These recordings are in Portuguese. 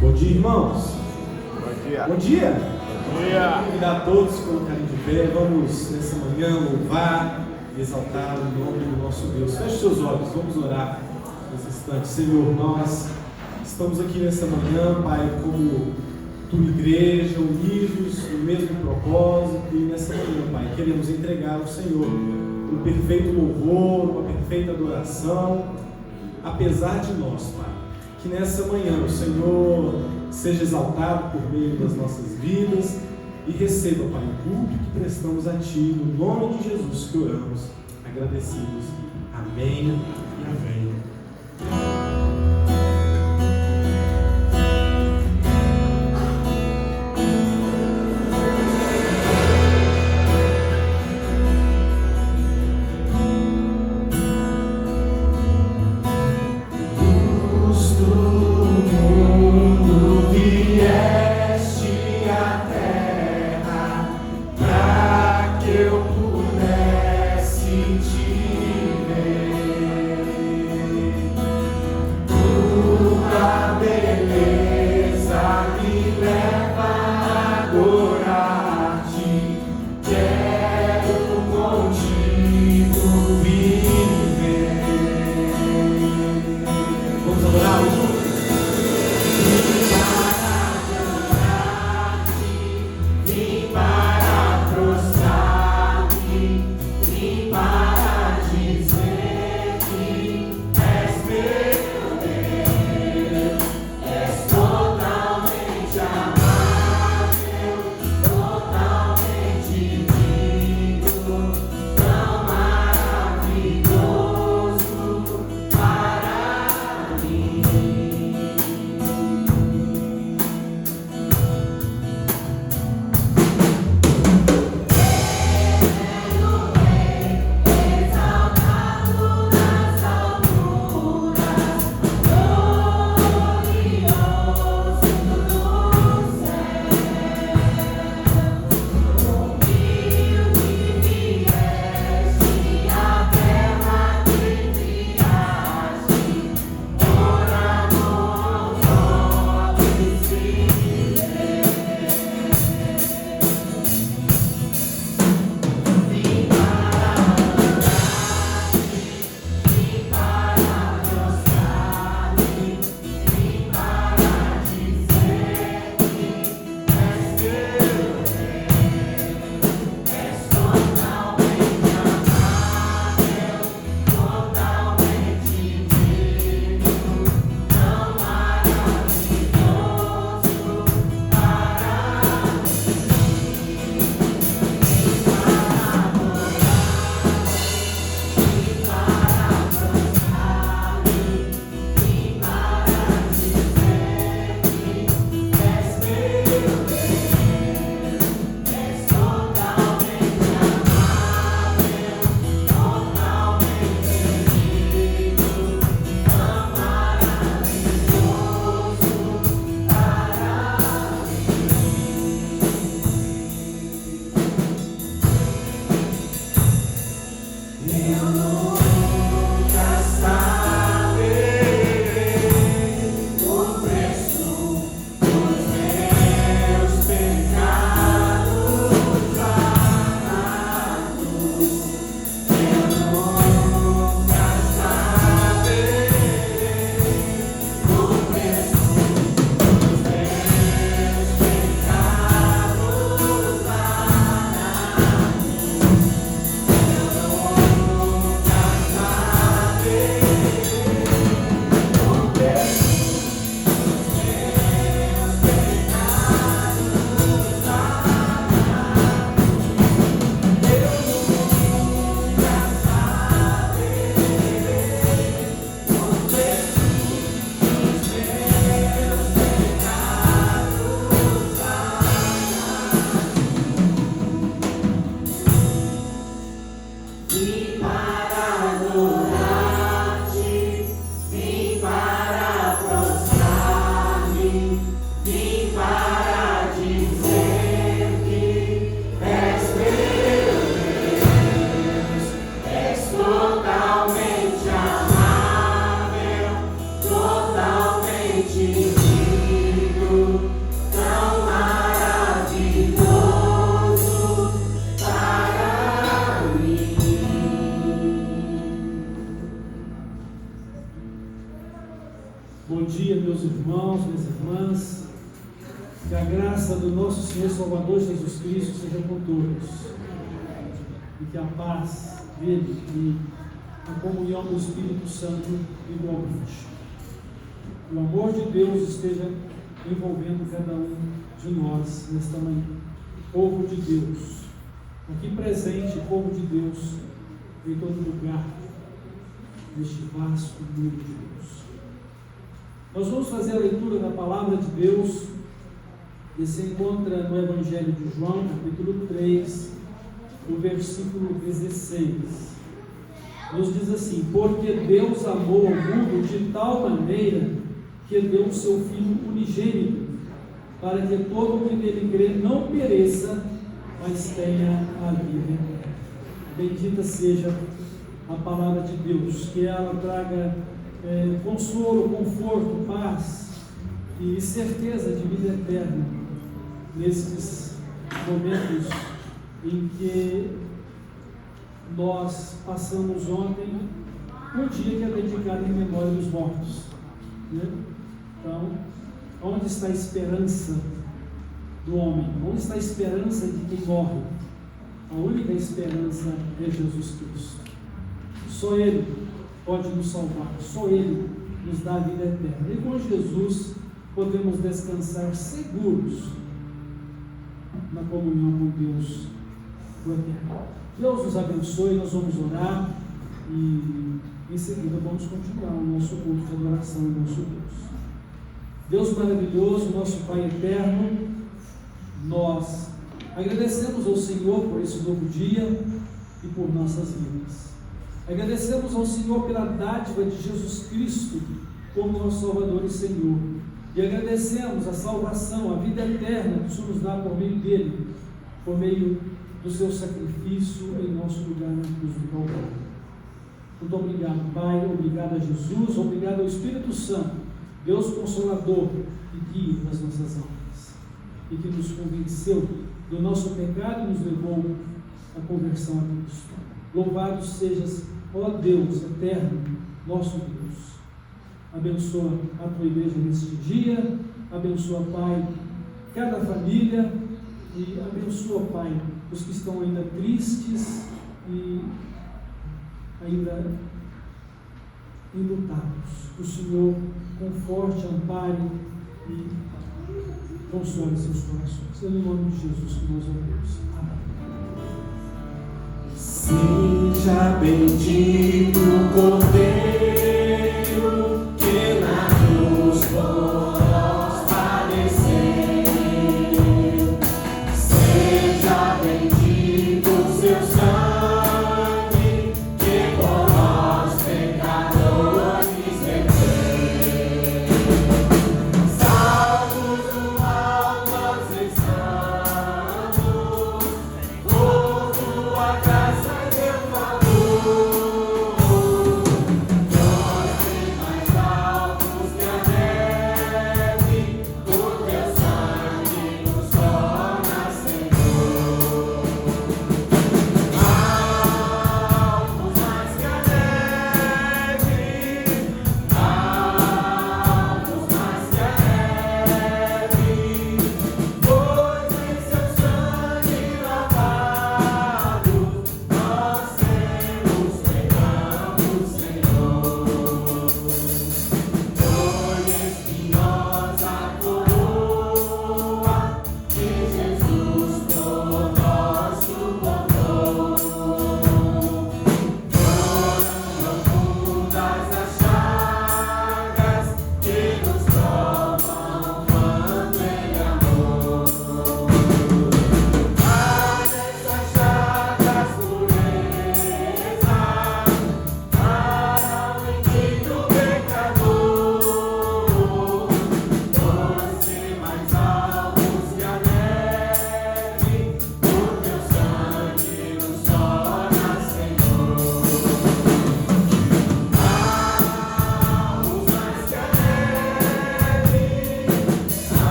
Bom dia, irmãos. Bom dia. Bom dia. Bom dia. Convidar a todos colocarem de pé. Vamos nessa manhã louvar e exaltar o nome do nosso Deus. Feche seus olhos, vamos orar nesse instante. Senhor, nós estamos aqui nessa manhã, Pai, como tua igreja, unidos no mesmo propósito, e nessa manhã, Pai, queremos entregar ao Senhor um perfeito louvor, uma perfeita adoração, apesar de nós, Pai. Que nessa manhã o Senhor seja exaltado por meio das nossas vidas e receba, Pai, o culto que prestamos a Ti, no nome de Jesus que oramos, agradecidos. Amém e amém. Te ver. Bom dia, meus irmãos, minhas irmãs. Que a graça do nosso Senhor Salvador Jesus Cristo seja com todos. E que a paz dele e a comunhão do Espírito Santo igualmente. O amor de Deus esteja envolvendo cada um de nós nesta manhã. Povo de Deus, aqui presente, povo de Deus, em todo lugar, neste vasto mundo de Deus. Nós vamos fazer a leitura da palavra de Deus, que se encontra no Evangelho de João, capítulo 3, no versículo 16. Nos diz assim: porque Deus amou o mundo de tal maneira que deu o seu Filho unigênito, para que todo o que nele crê não pereça, mas tenha a vida eterna. Bendita seja a palavra de Deus, que ela traga consolo, conforto, paz e certeza de vida eterna nesses momentos em que nós passamos ontem um dia que é dedicado em memória dos mortos, né? Então, onde está a esperança do homem? Onde está a esperança de quem morre? A única esperança é Jesus Cristo. Só Ele pode nos salvar, só Ele nos dá a vida eterna. E com Jesus podemos descansar seguros na comunhão com Deus do eterno. Deus nos abençoe, nós vamos orar e em seguida vamos continuar o nosso culto de adoração ao nosso Deus. Deus maravilhoso, nosso Pai eterno, nós agradecemos ao Senhor por esse novo dia e por nossas vidas. Agradecemos ao Senhor pela dádiva de Jesus Cristo como nosso Salvador e Senhor. E agradecemos a salvação, a vida eterna que o Senhor nos dá por meio dele, por meio do seu sacrifício em nosso lugar na cruz do Calvário. Muito obrigado, Pai, obrigado a Jesus, obrigado ao Espírito Santo, Deus Consolador e guia das nossas almas, e que nos convenceu do nosso pecado e nos levou à conversão a Cristo. Louvado sejas, ó Deus eterno, nosso Deus. Abençoa a tua igreja neste dia, abençoa, Pai, cada família, e abençoa, Pai, os que estão ainda tristes e ainda enlutados. O Senhor conforte, ampare e console seus corações. É no nome de Jesus que nós oramos. Amém. Seja bendito o Cordeiro que na cruz por nós padeceu. Seja bendito o seu sangue que por nós pecadores verteu. Salvos do mal nós estamos, por tua graça e teu favor.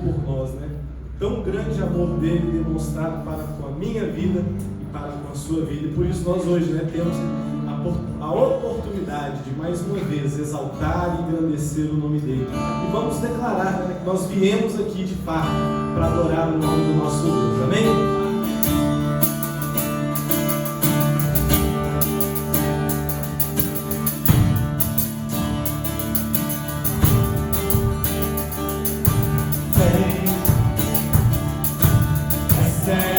por nós, né? Tão grande amor dele demonstrado para com a minha vida e para com a sua vida. E por isso nós hoje, né, temos a oportunidade de mais uma vez exaltar e engrandecer o nome dele. E vamos declarar, né, que nós viemos aqui de fato para adorar o nome do nosso Deus. Amém? Coração.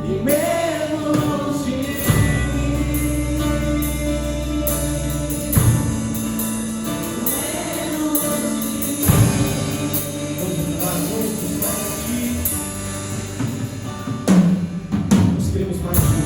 e menos de mim. Vamos orar juntos para Ti. Nós queremos mais de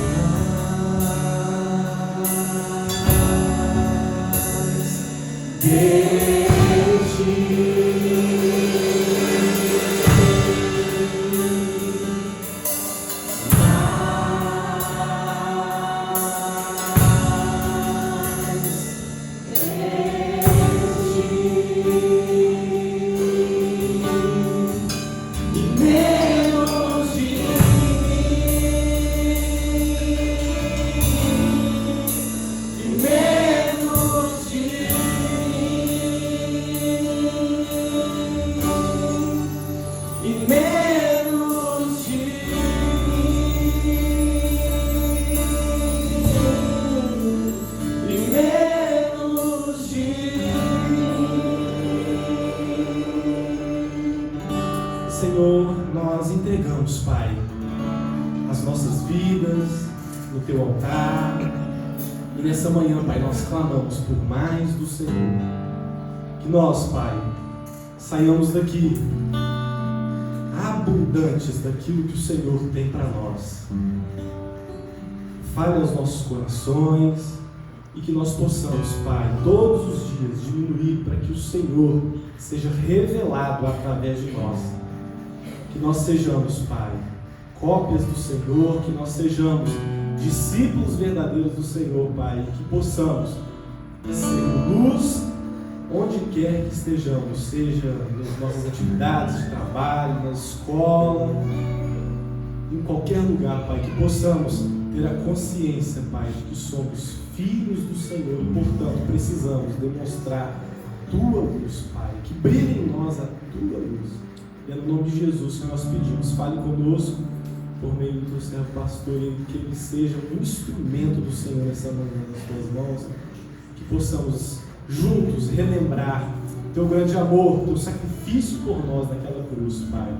Senhor, nós entregamos, Pai, as nossas vidas no Teu altar, e nessa manhã, Pai, nós clamamos por mais do Senhor, que nós, Pai, saiamos daqui abundantes daquilo que o Senhor tem para nós. Fale aos nossos corações e que nós possamos, Pai, todos os dias diminuir para que o Senhor seja revelado através de nós. Que nós sejamos, Pai, cópias do Senhor, que nós sejamos discípulos verdadeiros do Senhor, Pai, e que possamos ser luz onde quer que estejamos, seja nas nossas atividades de trabalho, na escola, em qualquer lugar, Pai, que possamos ter a consciência, Pai, de que somos filhos do Senhor e, portanto, precisamos demonstrar Tua luz, Pai, que brilhe em nós a Tua luz. E é no nome de Jesus que nós pedimos, fale conosco por meio do Teu servo pastor, e que ele seja um instrumento do Senhor nessa manhã nas Tuas mãos, que possamos juntos relembrar Teu grande amor, Teu sacrifício por nós naquela cruz, Pai,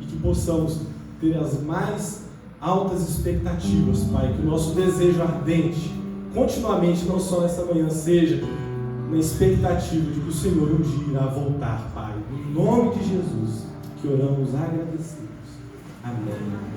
e que possamos ter as mais altas expectativas, Pai, que o nosso desejo ardente, continuamente, não só nessa manhã, seja na expectativa de que o Senhor um dia irá voltar, Pai, no nome de Jesus, que oramos agradecidos. Amém.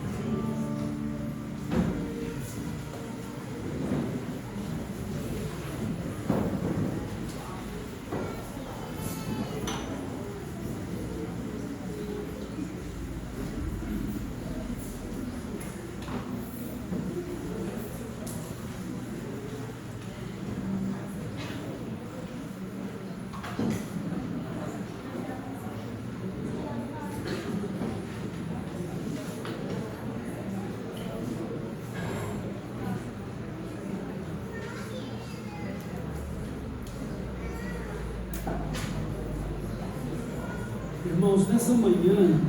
Irmãos, nessa manhã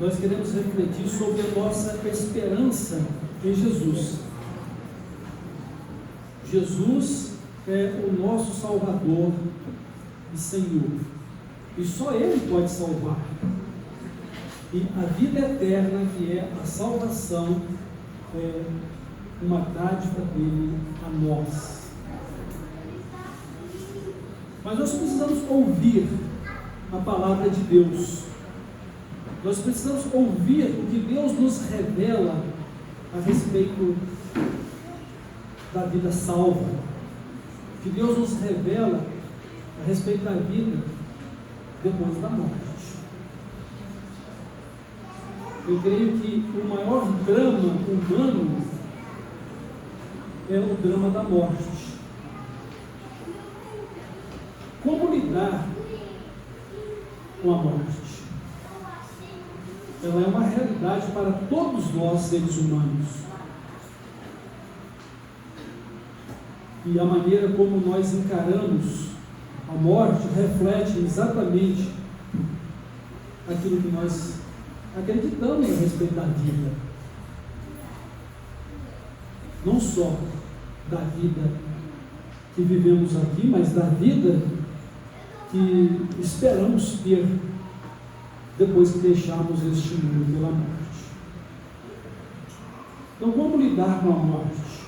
nós queremos refletir sobre a nossa esperança em Jesus. Jesus é o nosso Salvador e Senhor, e só Ele pode salvar. E a vida eterna, que é a salvação, é uma dádiva dele a nós. Mas nós precisamos ouvir a palavra de Deus. Nós precisamos ouvir o que Deus nos revela a respeito da vida salva, o que Deus nos revela a respeito da vida depois da morte. Eu creio que o maior drama humano é o drama da morte. Como lidar com a morte? Ela é uma realidade para todos nós, seres humanos. E a maneira como nós encaramos a morte reflete exatamente aquilo que nós acreditamos a respeito da vida. Não só da vida que vivemos aqui, mas da vida que esperamos ter depois que deixarmos este mundo pela morte. Então, como lidar com a morte?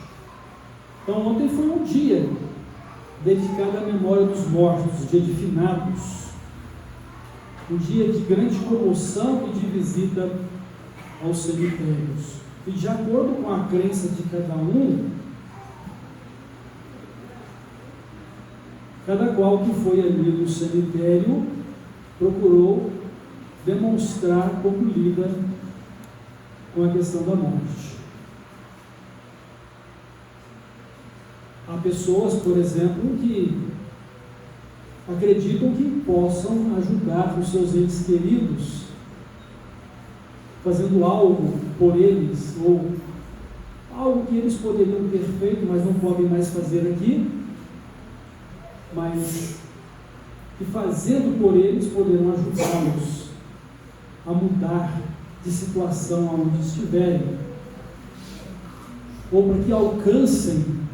Então, ontem foi um dia dedicado à memória dos mortos, dia de finados, um dia de grande comoção e de visita aos cemitérios. E de acordo com a crença de cada qual que foi ali no cemitério procurou demonstrar como lida com a questão da morte. Há pessoas, por exemplo, que acreditam que possam ajudar os seus entes queridos fazendo algo por eles, ou algo que eles poderiam ter feito, mas não podem mais fazer aqui, mas que fazendo por eles poderão ajudá-los a mudar de situação aonde estiverem, ou para que alcancem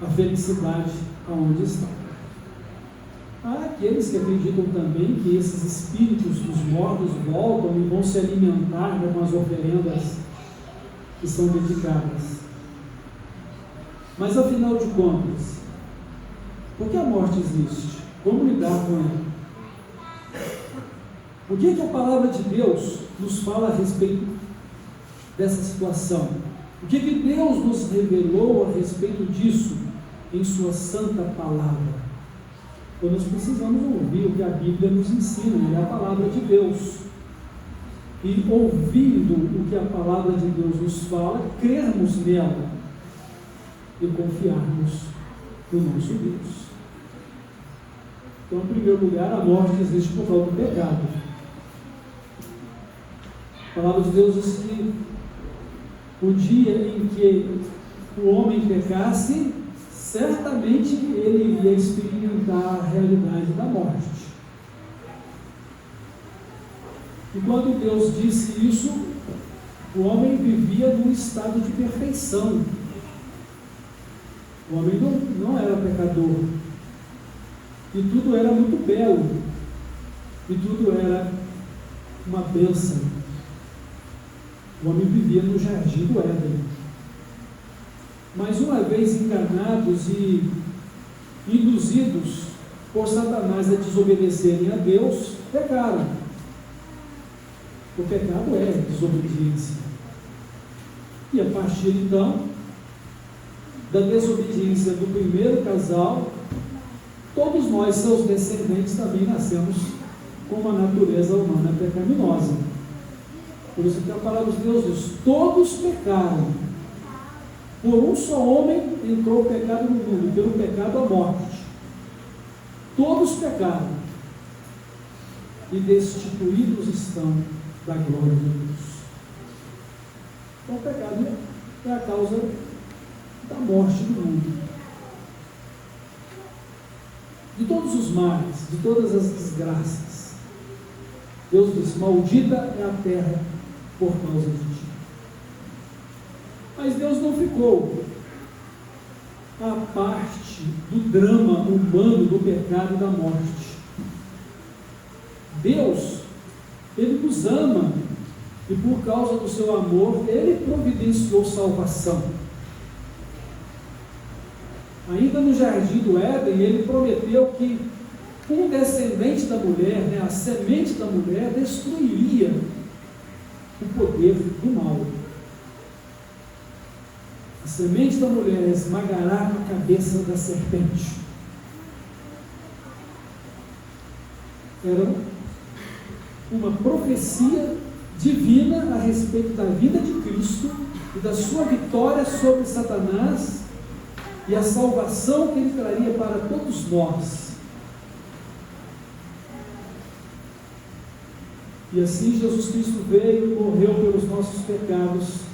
a felicidade aonde estão. Há aqueles que acreditam também que esses espíritos dos mortos voltam e vão se alimentar com as oferendas que são dedicadas. Mas afinal de contas, por que a morte existe? Como lidar com ela? O que a palavra de Deus nos fala a respeito dessa situação? O que Deus nos revelou a respeito disso em sua santa palavra? Então nós precisamos ouvir o que a Bíblia nos ensina, é a palavra de Deus. E ouvindo o que a palavra de Deus nos fala, crermos nela e confiarmos no nosso Deus. Então, em primeiro lugar, a morte existe por causa do pecado. A palavra de Deus diz que o dia em que o homem pecasse, certamente ele iria experimentar a realidade da morte. E quando Deus disse isso, o homem vivia num estado de perfeição. O homem não era pecador. E tudo era muito belo. E tudo era uma bênção. O homem vivia no jardim do Éden. Mas uma vez enganados e induzidos por Satanás a desobedecerem a Deus, pecaram. O pecado é desobediência. E a partir então da desobediência do primeiro casal, todos nós, seus descendentes, também nascemos com uma natureza humana pecaminosa. Por isso que a palavra de Deus diz: todos pecaram. Por um só homem entrou o pecado no mundo, e pelo pecado a morte. Todos pecaram e destituídos estão da glória de Deus. Então o pecado é a causa da morte do mundo. De todos os males, de todas as desgraças, Deus diz: maldita é a terra por causa de ti. Mas Deus não ficou à parte do drama humano, do pecado e da morte. Deus, Ele nos ama, e por causa do seu amor, Ele providenciou salvação. Ainda no jardim do Éden, Ele prometeu que um descendente da mulher, a semente da mulher, destruiria o poder do mal. A semente da mulher esmagará a cabeça da serpente. Era uma profecia divina a respeito da vida de Cristo e da sua vitória sobre Satanás e a salvação que Ele traria para todos nós. E assim Jesus Cristo veio e morreu pelos nossos pecados,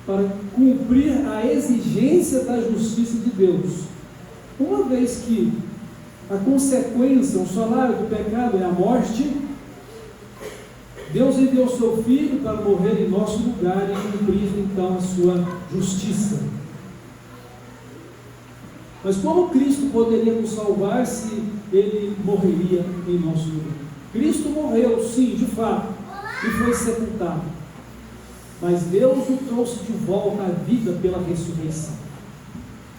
para cumprir a exigência da justiça de Deus. Uma vez que a consequência, o salário do pecado é a morte, Deus enviou seu Filho para morrer em nosso lugar e cumprir então a sua justiça. Mas como Cristo poderia nos salvar se Ele morreria em nosso lugar? Cristo morreu, sim, de fato, e foi sepultado. mas Deus o trouxe de volta à vida pela ressurreição.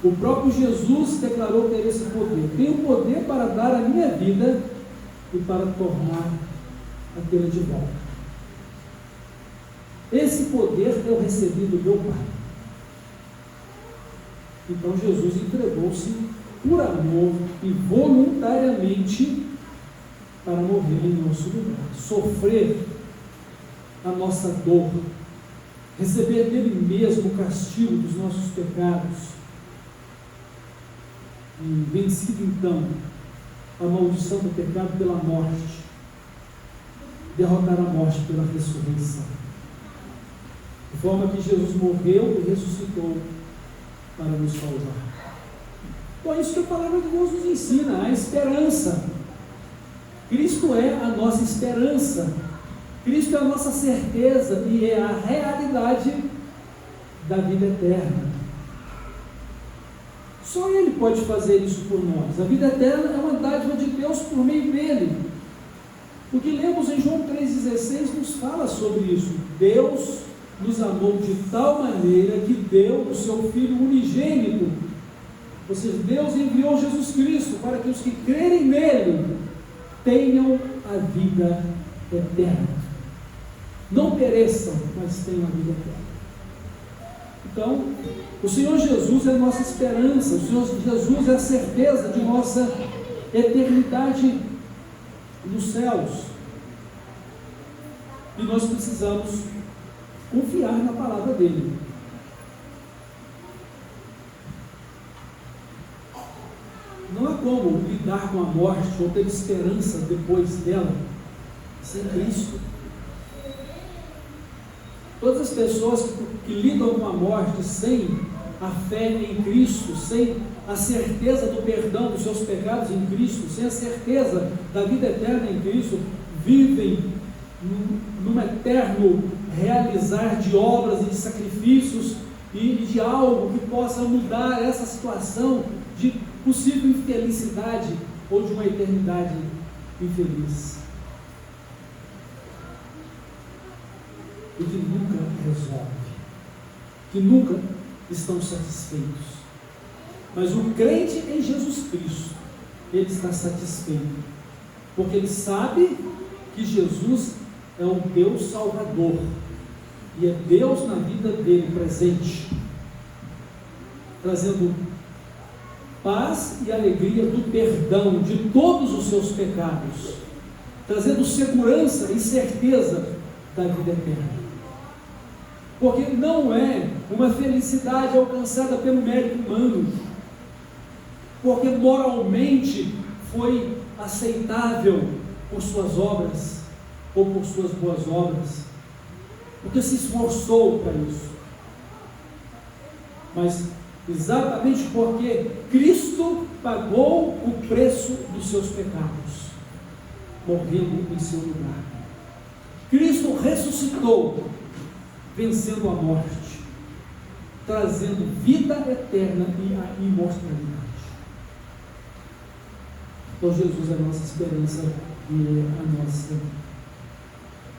O próprio Jesus declarou ter esse poder. Tenho poder para dar a minha vida e para tornar a tê-la de volta. Esse poder eu recebi do meu Pai. Então Jesus entregou-se por amor e voluntariamente para morrer em nosso lugar, sofrer a nossa dor, receber nele mesmo o castigo dos nossos pecados, e vencido então a maldição do pecado pela morte, derrotar a morte pela ressurreição, de forma que Jesus morreu e ressuscitou para nos salvar. Então é isso que a palavra de Deus nos ensina, a esperança. Cristo é a nossa esperança, Cristo é a nossa certeza e é a realidade da vida eterna. Só Ele pode fazer isso por nós. A vida eterna é uma dádiva de Deus por meio dele. O que lemos em João 3,16 nos fala sobre isso. Deus nos amou de tal maneira que deu o seu Filho unigênito. Ou seja, Deus enviou Jesus Cristo para que os que crerem nele tenham a vida eterna. Não pereçam, mas tenham a vida eterna. Então, o Senhor Jesus é a nossa esperança, o Senhor Jesus é a certeza de nossa eternidade nos céus. E nós precisamos confiar na palavra dele. Não há como lidar com a morte ou ter esperança depois dela sem Cristo. Todas as pessoas que lidam com a morte sem a fé em Cristo, sem a certeza do perdão dos seus pecados em Cristo, sem a certeza da vida eterna em Cristo, vivem num eterno realizar de obras e de sacrifícios e de algo que possa mudar essa situação de possível infelicidade ou de uma eternidade infeliz. E que nunca resolve, que nunca estão satisfeitos. Mas o crente em Jesus Cristo, ele está satisfeito, porque ele sabe que Jesus é o Deus Salvador, e é Deus na vida dele presente, trazendo paz e alegria do perdão de todos os seus pecados, trazendo segurança e certeza da vida eterna. Porque não é uma felicidade alcançada pelo mérito humano, porque moralmente foi aceitável por suas obras, ou por suas boas obras, porque se esforçou para isso, mas exatamente porque Cristo pagou o preço dos seus pecados, morrendo em seu lugar. Cristo ressuscitou, vencendo a morte, trazendo vida eterna e a imortalidade. Então Jesus é a nossa esperança e é a nossa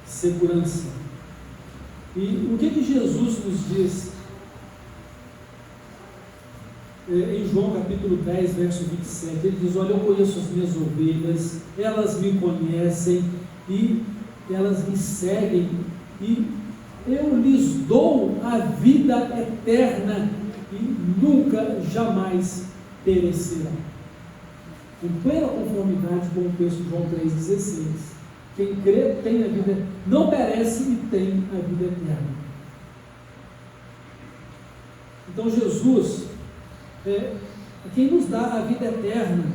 segurança. E o que Jesus nos diz em João capítulo 10, verso 27? Ele diz: olha, eu conheço as minhas ovelhas, elas me conhecem e elas me seguem, e eu lhes dou a vida eterna e nunca, jamais perecerão. Em plena conformidade com o texto de João 3,16. Quem crê tem a vida, não perece e tem a vida eterna. Então Jesus é quem nos dá a vida eterna,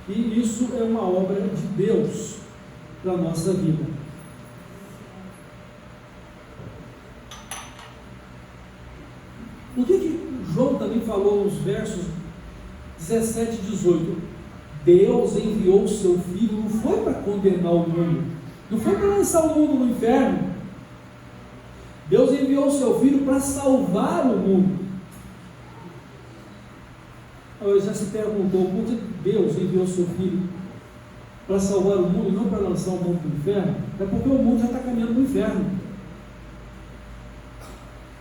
e isso é uma obra de Deus para a nossa vida. O que João também falou nos versos 17 e 18? Deus enviou o seu Filho, não foi para condenar o mundo, não foi para lançar o mundo no inferno. Deus enviou o seu Filho para salvar o mundo. Você já se perguntou por que Deus enviou o seu Filho para salvar o mundo e não para lançar o mundo no inferno? É porque o mundo já está caminhando para o inferno.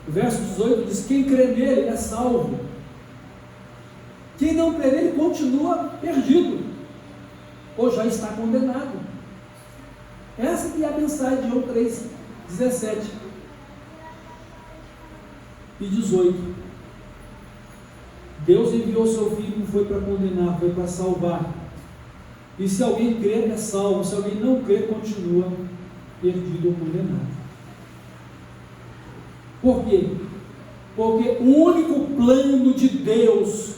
O verso 18 diz: quem crê nele é salvo. Quem não crê nele continua perdido, ou já está condenado. Essa que é a mensagem de João 3, 17 e 18. Deus enviou seu Filho, não foi para condenar, foi para salvar. E se alguém crer, é salvo. Se alguém não crer, continua perdido ou condenado. Por quê? Porque o único plano de Deus,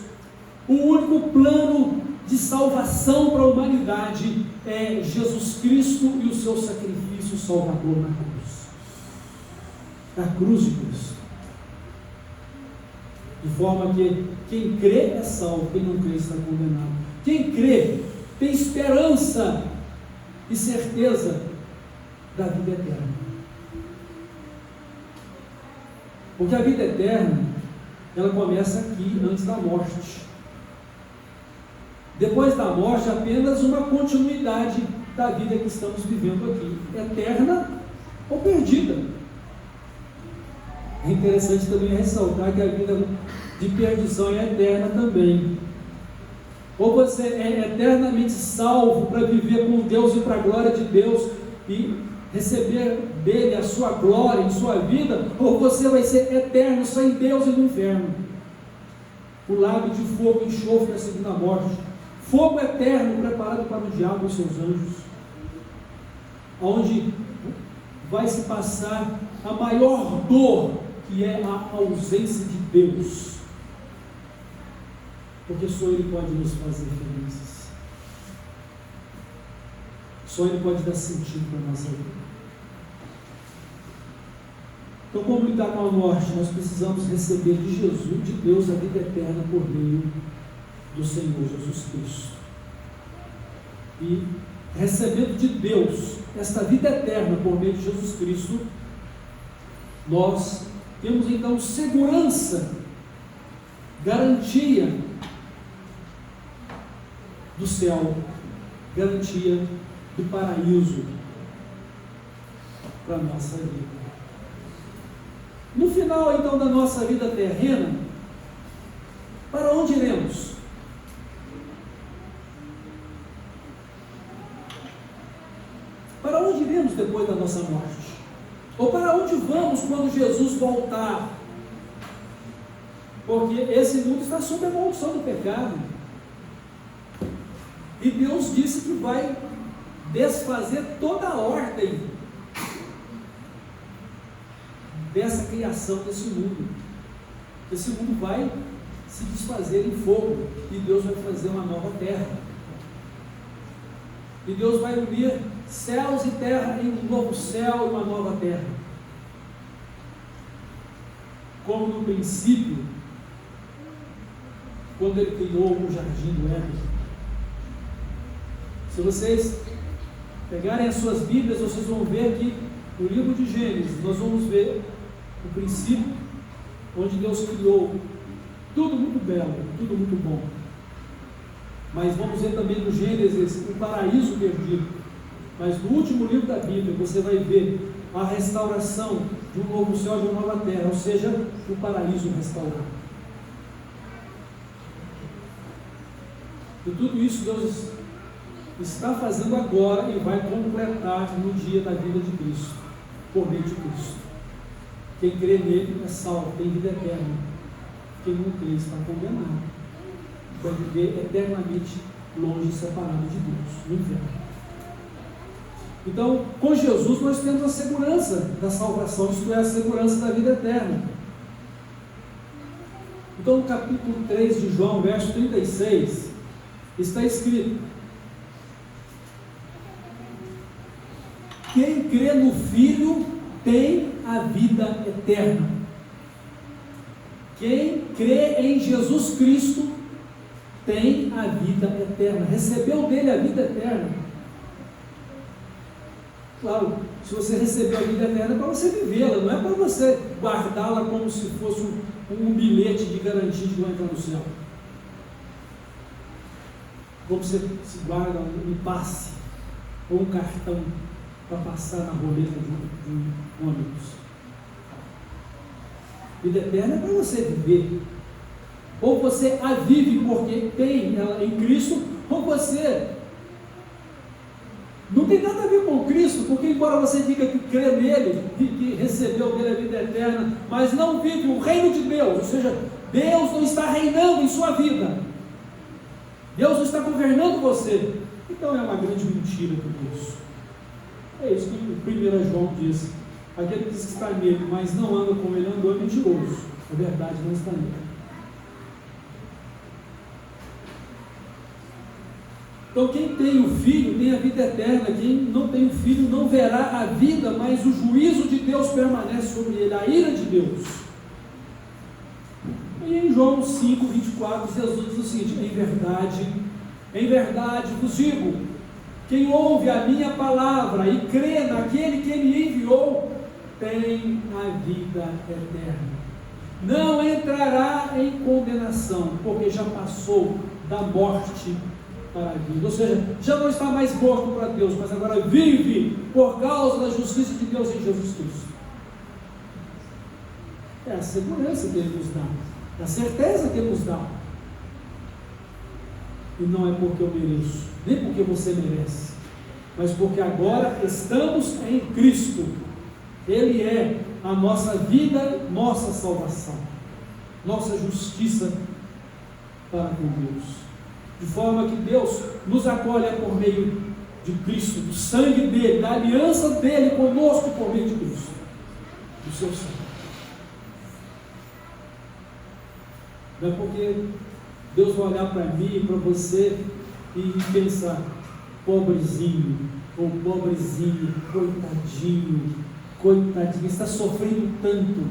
o único plano de salvação para a humanidade é Jesus Cristo e o seu sacrifício salvador na cruz. Na cruz de Cristo. De forma que quem crê é salvo, quem não crê está condenado. Quem crê tem esperança e certeza da vida eterna. Porque a vida eterna, ela começa aqui, antes da morte. Depois da morte, apenas uma continuidade da vida que estamos vivendo aqui, eterna ou perdida. É interessante também ressaltar que a vida de perdição é eterna também. Ou você é eternamente salvo para viver com Deus e para a glória de Deus e receber dele a sua glória em sua vida, ou você vai ser eterno sem Deus e no inferno, o lago de fogo e enxofre da segunda morte, fogo eterno preparado para o diabo e os seus anjos, onde vai se passar a maior dor, que é a ausência de Deus, porque só Ele pode nos fazer felizes, só Ele pode dar sentido para a nossa vida. Então, como lidar com a morte? Nós precisamos receber de Jesus, de Deus, a vida eterna por meio do Senhor Jesus Cristo. E recebendo de Deus esta vida eterna por meio de Jesus Cristo, nós temos então segurança, garantia do céu, garantia do paraíso para a nossa vida. No final então da nossa vida terrena, para onde iremos? Para onde iremos depois da nossa morte? Ou para onde vamos quando Jesus voltar? Porque esse mundo está sob a maldição do pecado. E Deus disse que vai desfazer toda a ordem dessa criação desse mundo. Esse mundo vai se desfazer em fogo e Deus vai fazer uma nova terra. E Deus vai unir céus e terra em um novo céu e uma nova terra. Como no princípio, quando Ele criou o jardim do Éden. Se vocês pegarem as suas Bíblias, vocês vão ver que no livro de Gênesis, nós vamos ver o princípio, onde Deus criou tudo muito belo, tudo muito bom. Mas vamos ver também no Gênesis o paraíso perdido. Mas no último livro da Bíblia você vai ver a restauração de um novo céu e de uma nova terra, ou seja, o paraíso restaurado. E tudo isso Deus está fazendo agora e vai completar no dia da vida de Cristo, por meio de Cristo. Quem crê nele é salvo, tem vida eterna. Quem não crê está condenado, vai viver eternamente longe e separado de Deus, no inferno. Então, com Jesus nós temos a segurança da salvação, isto é, a segurança da vida eterna. Então, no capítulo 3 de João, verso 36, está escrito: quem crê no Filho tem a vida eterna. Quem crê em Jesus Cristo tem a vida eterna, recebeu dele a vida eterna. Claro, se você recebeu a vida eterna é para você vivê-la, não é para você guardá-la como se fosse um bilhete de garantia de não entrar no céu. Como você se guarda um passe ou um cartão para passar na roleta de um ônibus. Vida eterna é para você viver. Ou você a vive porque tem ela em Cristo, ou você não tem nada a ver com Cristo, porque embora você diga que crê nele e que recebeu dele a vida eterna, mas não vive o reino de Deus, ou seja, Deus não está reinando em sua vida, Deus não está governando você, então é uma grande mentira tudo isso. É isso que 1 João diz: aquele que diz que está nele, mas não anda como ele andou, é mentiroso, a verdade não está nele. Então quem tem o Filho tem a vida eterna, quem não tem o Filho não verá a vida, mas o juízo de Deus permanece sobre ele, a ira de Deus. E em João 5:24, Jesus diz o seguinte: em verdade vos digo, quem ouve a minha palavra e crê naquele que me enviou, tem a vida eterna. Não entrará em condenação, porque já passou da morte para a vida, ou seja, já não está mais morto para Deus, mas agora vive por causa da justiça de Deus em Jesus Cristo. É a segurança que Ele nos dá, é a certeza que Ele nos dá, e não é porque eu mereço, nem porque você merece, mas porque agora estamos em Cristo. Ele é a nossa vida, nossa salvação, nossa justiça para com Deus. De forma que Deus nos acolhe por meio de Cristo, do sangue dele, da aliança dele conosco por meio de Cristo, do seu sangue. Não é porque Deus vai olhar para mim e para você e pensar: pobrezinho, ou pobrezinha, coitadinho, está sofrendo tanto.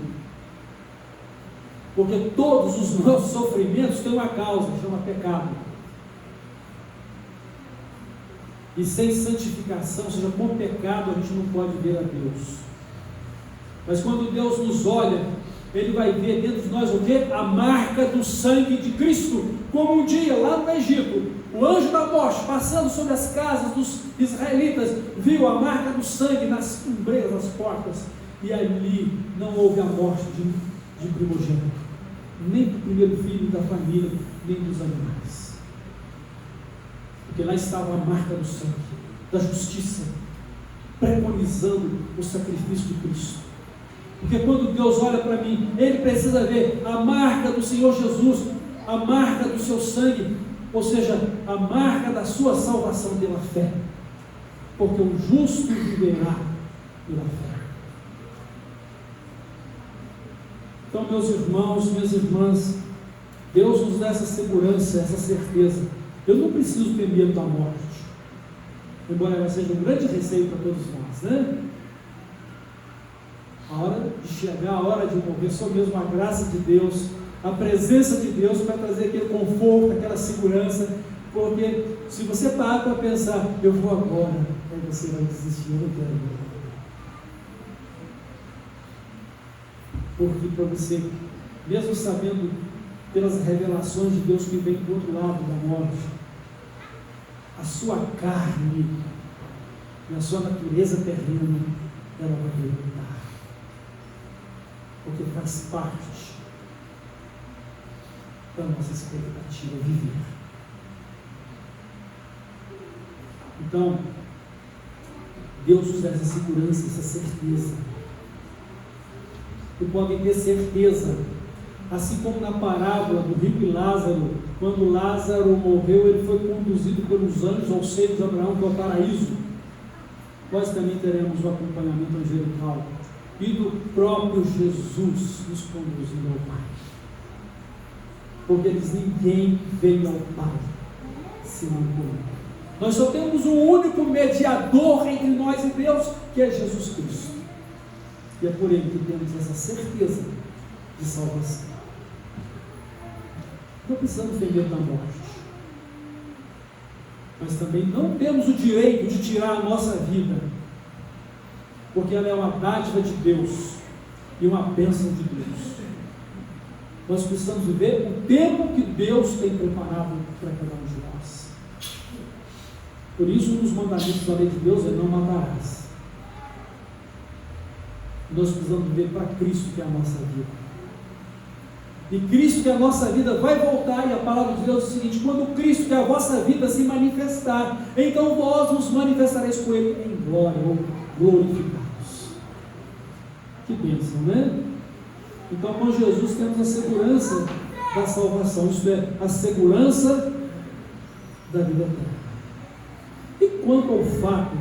Porque todos os nossos sofrimentos têm uma causa, chama pecado. E sem santificação, ou seja, com pecado, a gente não pode ver a Deus. Mas quando Deus nos olha, Ele vai ver dentro de nós o quê? A marca do sangue de Cristo. Como um dia, lá no Egito, o anjo da morte, passando sobre as casas dos israelitas, viu a marca do sangue nas ombreiras das portas, e ali não houve a morte de primogênito, nem do primeiro filho da família, nem dos animais. Porque lá estava a marca do sangue, da justiça, preconizando o sacrifício de Cristo. Porque quando Deus olha para mim, Ele precisa ver a marca do Senhor Jesus, a marca do seu sangue, ou seja, a marca da sua salvação pela fé. Porque o justo viverá pela fé. Então, meus irmãos, minhas irmãs, Deus nos dá essa segurança, essa certeza. Eu não preciso ter medo da morte, embora ela seja um grande receio para todos nós, né? A hora de chegar, a hora de morrer, só mesmo a graça de Deus, a presença de Deus para trazer aquele conforto, aquela segurança. Porque se você parar para pensar, eu vou agora, aí você vai desistir, eu não quero ir. Porque para você, mesmo sabendo pelas revelações de Deus que vem do outro lado da morte, a sua carne e a sua natureza terrena, ela vai levantar, porque faz parte da nossa expectativa viver. Então, Deus nos dá essa segurança, essa certeza. E podem ter certeza, assim como na parábola do rico e Lázaro, quando Lázaro morreu, ele foi conduzido pelos anjos ao seio de Abraão, que é o paraíso. Nós também teremos o acompanhamento angelical e do próprio Jesus nos conduzindo ao Pai. Porque diz: ninguém veio ao Pai senão por Ele. Nós só temos um único mediador entre nós e Deus, que é Jesus Cristo. E é por Ele que temos essa certeza de salvação. Não precisamos ter medo da morte, mas também não temos o direito de tirar a nossa vida, porque ela é uma dádiva de Deus e uma bênção de Deus. Nós precisamos viver o tempo que Deus tem preparado para cada um de nós. Por isso, um dos mandamentos da lei de Deus é: não matarás. Nós precisamos viver para Cristo, que é a nossa vida. E Cristo, que é a nossa vida, vai voltar, e a palavra de Deus é o seguinte: quando Cristo, que é a vossa vida, se manifestar, então vós vos manifestareis com Ele em glória, ou glorificados. Que bênção, né? Então, com Jesus temos a segurança da salvação, isto é, a segurança da vida eterna. E quanto ao fato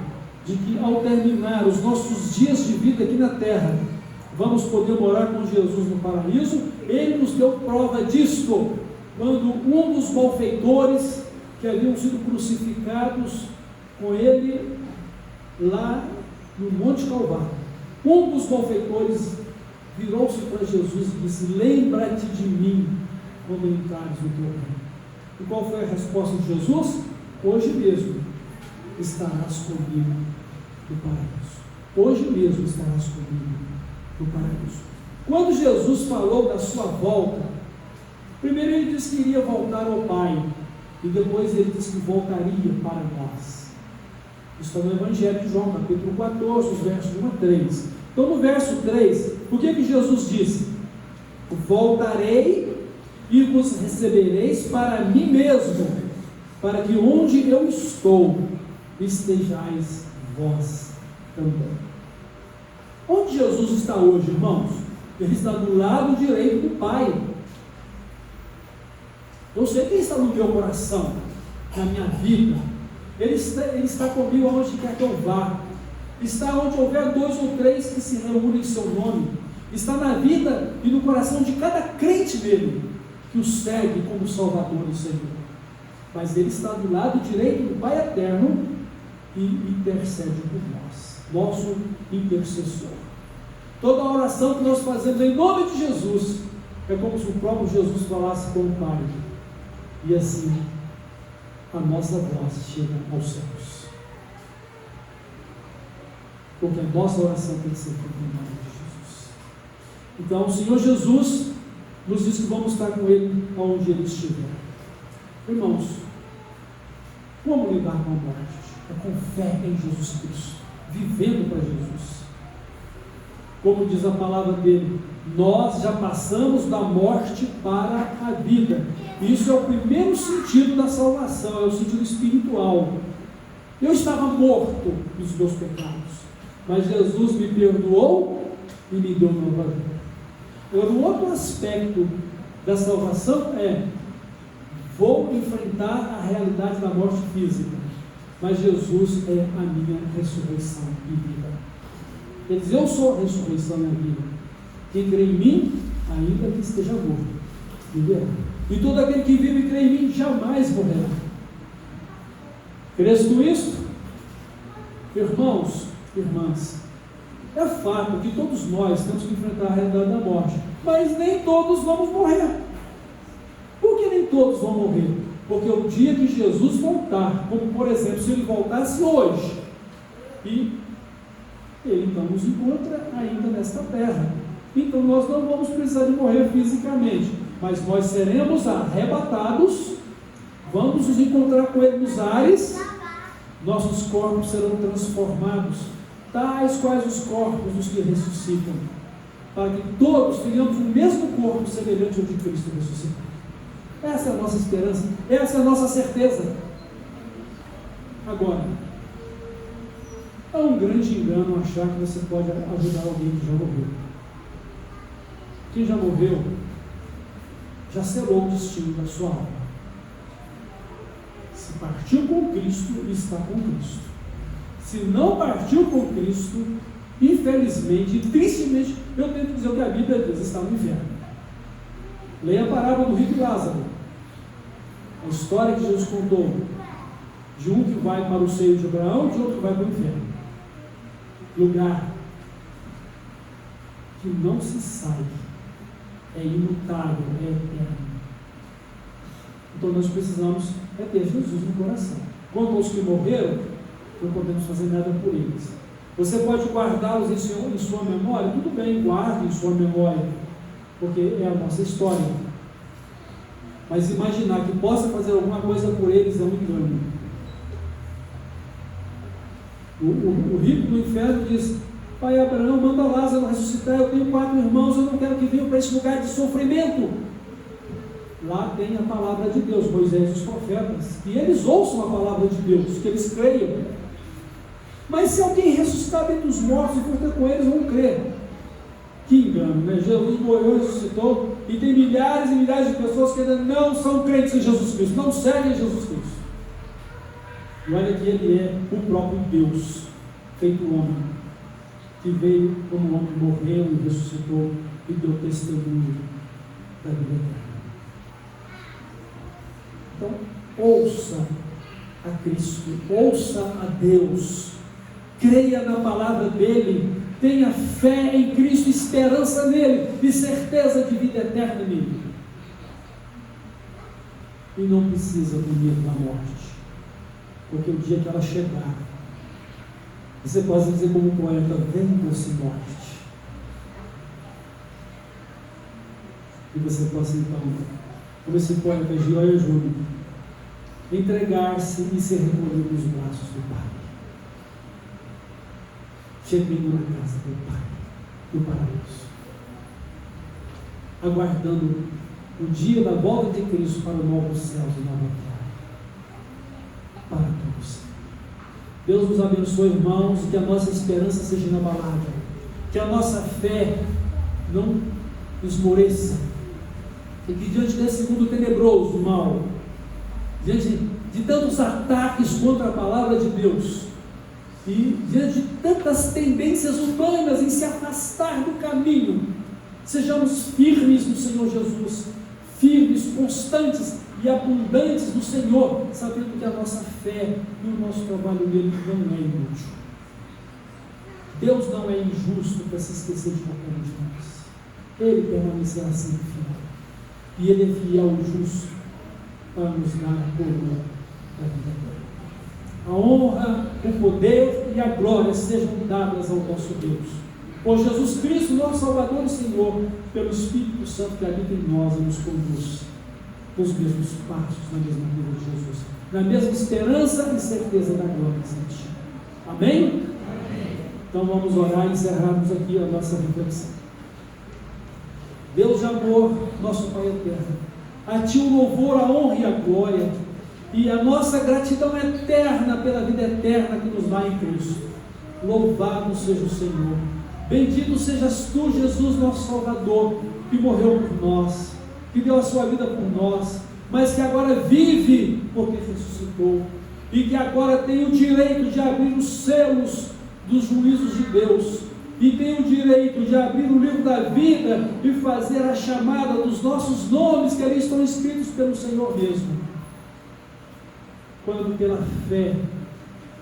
de que, ao terminar os nossos dias de vida aqui na terra, vamos poder morar com Jesus no paraíso, Ele nos deu prova disto, quando um dos malfeitores que haviam sido crucificados com Ele lá no Monte Calvário, um dos malfeitores virou-se para Jesus e disse: lembra-te de mim quando entrares no teu reino. E qual foi a resposta de Jesus? Hoje mesmo estarás comigo no paraíso. Hoje mesmo estarás comigo no paraíso. Quando Jesus falou da sua volta, primeiro ele disse que iria voltar ao Pai, e depois ele disse que voltaria para nós. Isso está no Evangelho de João, capítulo 14, os versos 1 a 3. Então, no verso 3, o que Jesus disse? Voltarei e vos recebereis para mim mesmo, para que onde eu estou, estejais vós também. Onde Jesus está hoje, irmãos? Ele está do lado direito do Pai. Eu sei que Ele está no meu coração, na minha vida. Ele está comigo aonde quer que eu vá. Está onde houver 2 ou 3 que se reúnem em seu nome. Está na vida e no coração de cada crente nele, que o segue como Salvador e Senhor. Mas Ele está do lado direito do Pai eterno e intercede por nós, nosso intercessor. Toda a oração que nós fazemos em nome de Jesus é como se o próprio Jesus falasse com o Pai, e assim a nossa voz chega aos céus, porque a nossa oração tem que ser feita em nome de Jesus. Então o Senhor Jesus nos diz que vamos estar com Ele aonde Ele estiver. Irmãos, como lidar com a morte? É com fé em Jesus Cristo, vivendo para Jesus. Como diz a palavra dele, nós já passamos da morte para a vida. Isso é o primeiro sentido da salvação, é o sentido espiritual. Eu estava morto nos meus pecados, mas Jesus me perdoou e me deu nova vida. Agora, um outro aspecto da salvação é: vou enfrentar a realidade da morte física, mas Jesus é a minha ressurreição e vida. Ele diz: eu sou a ressurreição e a vida. Quem crê em mim, ainda que esteja morto, viverá. E todo aquele que vive e crê em mim jamais morrerá. Crês tu isso? Irmãos, irmãs, é fato que todos nós temos que enfrentar a realidade da morte, mas nem todos vamos morrer. Por que nem todos vão morrer? Porque o dia que Jesus voltar, como por exemplo, se Ele voltasse hoje, e Ele então nos encontra ainda nesta terra, então nós não vamos precisar de morrer fisicamente, mas nós seremos arrebatados, vamos nos encontrar com Ele nos ares, nossos corpos serão transformados, tais quais os corpos dos que ressuscitam, para que todos tenhamos o mesmo corpo semelhante ao de Cristo ressuscitado. Essa é a nossa esperança, essa é a nossa certeza. Agora, é um grande engano achar que você pode ajudar alguém que já morreu. Quem já morreu, já selou o destino da sua alma. Se partiu com Cristo, está com Cristo. Se não partiu com Cristo, infelizmente e tristemente, eu tenho que dizer o que a Bíblia diz: está no inferno. Leia a parábola do rico e Lázaro, a história que Jesus contou, de um que vai para o seio de Abraão, de outro que vai para o inferno. Lugar que não se sai, é imutável, é eterno. Então nós precisamos ter Jesus no coração. Quanto aos que morreram, não podemos fazer nada por eles. Você pode guardá-los em sua memória? Tudo bem, guarde em sua memória, porque é a nossa história. Mas imaginar que possa fazer alguma coisa por eles é um engano. O rico do inferno diz: Pai Abraão, manda Lázaro ressuscitar, eu tenho 4 irmãos, eu não quero que venham para esse lugar de sofrimento. Lá tem a palavra de Deus, Moisés e os profetas, que eles ouçam a palavra de Deus, que eles creiam. Mas se alguém ressuscitar dentre os mortos e for ter com eles, vão crer. Que engano, né? Jesus morreu e ressuscitou, e tem milhares e milhares de pessoas que ainda não são crentes em Jesus Cristo, não seguem Jesus Cristo. E olha que Ele é o próprio Deus, feito homem, que veio como homem, morreu e ressuscitou e deu testemunho da vida eterna. Então, ouça a Cristo, ouça a Deus, creia na palavra dEle, tenha fé em Cristo, esperança nele e certeza de vida eterna nele. E não precisa do medo da morte, porque o dia que ela chegar, você pode dizer como poeta: vem, doce morte. E você possa então, como esse poeta Gilberto Júnior, entregar-se e ser recolhido nos braços do Pai. Chegando na casa do Pai, do paraíso, aguardando o dia da volta de Cristo para novos céus e nova terra, para todos. Deus nos abençoe, irmãos, que a nossa esperança seja inabalável, que a nossa fé não esmoreça, e que diante desse mundo tenebroso, mal, diante de tantos ataques contra a palavra de Deus, e diante de tantas tendências humanas em se afastar do caminho, sejamos firmes no Senhor Jesus, firmes, constantes e abundantes no Senhor, sabendo que a nossa fé e o nosso trabalho nele não é inútil. Deus não é injusto para se esquecer de qualquer um de nós. Ele permanecerá sempre fiel, e Ele é fiel e justo para nos dar a coroa da vida eterna. A honra, o poder e a glória sejam dadas ao nosso Deus, por Jesus Cristo, nosso Salvador e Senhor, pelo Espírito Santo que habita em nós e nos conduz nos mesmos passos, na mesma vida de Jesus, na mesma esperança e certeza da glória celestial. Amém? Amém? Então vamos orar e encerrarmos aqui a nossa reflexão. Deus de amor, nosso Pai eterno, a Ti o louvor, a honra e a glória, e a nossa gratidão eterna pela vida eterna que nos dá em Cristo. Louvado seja o Senhor, bendito sejas Tu, Jesus, nosso Salvador, que morreu por nós, que deu a sua vida por nós, mas que agora vive porque ressuscitou, e que agora tem o direito de abrir os selos dos juízos de Deus, e tem o direito de abrir o livro da vida e fazer a chamada dos nossos nomes que ali estão escritos pelo Senhor mesmo. Quando pela fé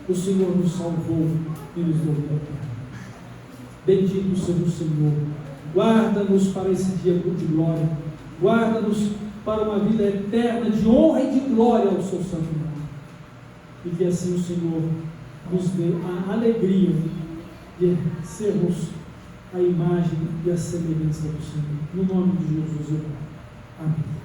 o Senhor nos salvou e nos deu vida eterna. Bendito seja o Senhor. Guarda-nos para esse dia de glória. Guarda-nos para uma vida eterna de honra e de glória ao seu santo nome. E que assim o Senhor nos dê a alegria de sermos a imagem e a semelhança do Senhor. No nome de Jesus, eu oro. Amém.